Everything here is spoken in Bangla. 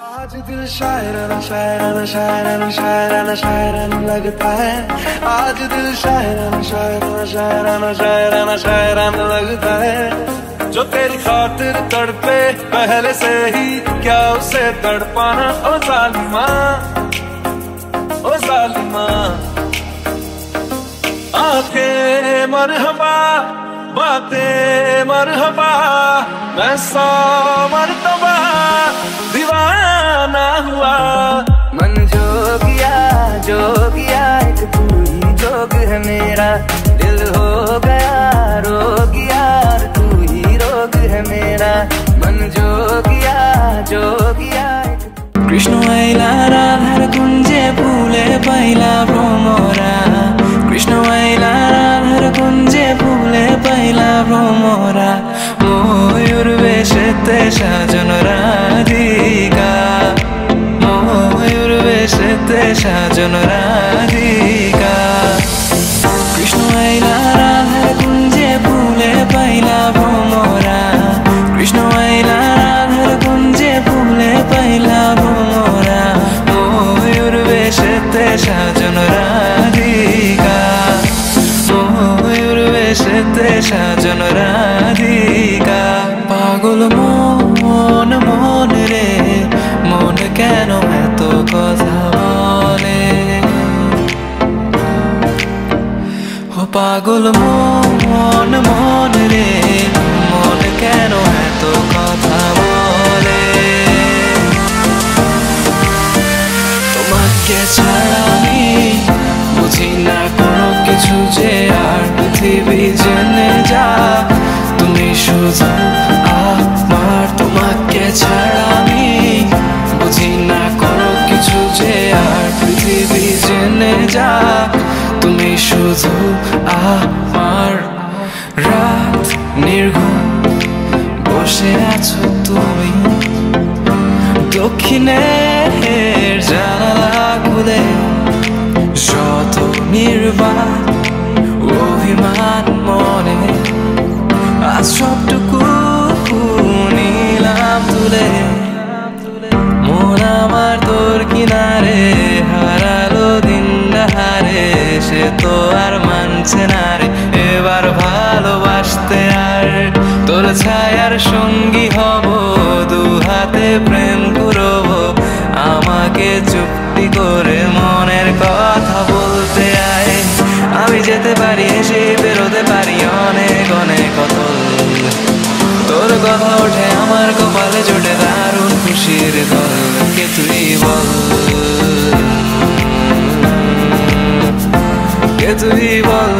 आज दिल शायराना शायराना शायराना शायराना शायराना लगता है। आज दिल शायराना शायराना शायराना शायराना शायराना लगता है। जो तेरी खातिर तड़पे पहले से ही, क्या उसे तड़पाना। ओ जालिमा, ओ जालिमा। आंखें मरहबा, बातें मरहबा, मैं 100 मरतबा दीवाना हुआ। मन जोगिया एक तू ही जोग है मेरा। दिल हो गया रोगिया और तू ही रोग है मेरा। मन जोगिया कृष्ण आइला राधार कुंजे फूले पाइला भ्रमरा। कृष्ण आइला राधार कुंजे फूले पाइला भ्रमरा। ময়ূর বেশেতে সাজানো রাধিকা, ময়ূর বেশেতে সাজানো রাধিকা। কৃষ্ণ আইলা রাধার কুঞ্জে ফুলে পাইলা ভ্রমরা। কৃষ্ণ আইলা রাধার কুঞ্জে ফুলে পাইলা ভ্রমরা। ময়ূর বেশেতে সাজানো রাধিকা, ময়ূর বেশেতে সাজানো রাধিকা। পাগল মন মন রে, মন কেন এত কথা বলে। ও পাগল মন মন রে, মন কেন এত কথা বলে। তোমাকে ছাড়া আমি বুঝি না কোনো কিছু যে, আর পৃথিবী জেনে যা তুমি শুধু আমার। তোমাকে ছাড়া আমি বুঝি না কোনো কিছু যে, আর পৃথিবী জেনে যা তুমি শুধু আমার। রাত নির্ঘুম বসে আছো তুমি, দক্ষিণের জানালা খুলে শত নির্বাক অভিমান মনে। আজ সবটুকু নিলাম তুলে, মন আমার তোর কিনারে হারালো দিন হারে। সে তো আর মানছে না রে এবার ভালোবাসতে আর। তোর ছায়ার সঙ্গী হব, দু হাতে প্রেম করব। আমাকে চুপটি করে মনের কথা বলতে আয়। আমি যেতে পারি এসে বেরোতে পারি অনেক অনেক অতল। তোর কথা ওঠে আমার কপালে জোটে দারুণ খুশির দল। কে তুই বল, কে তুই বল।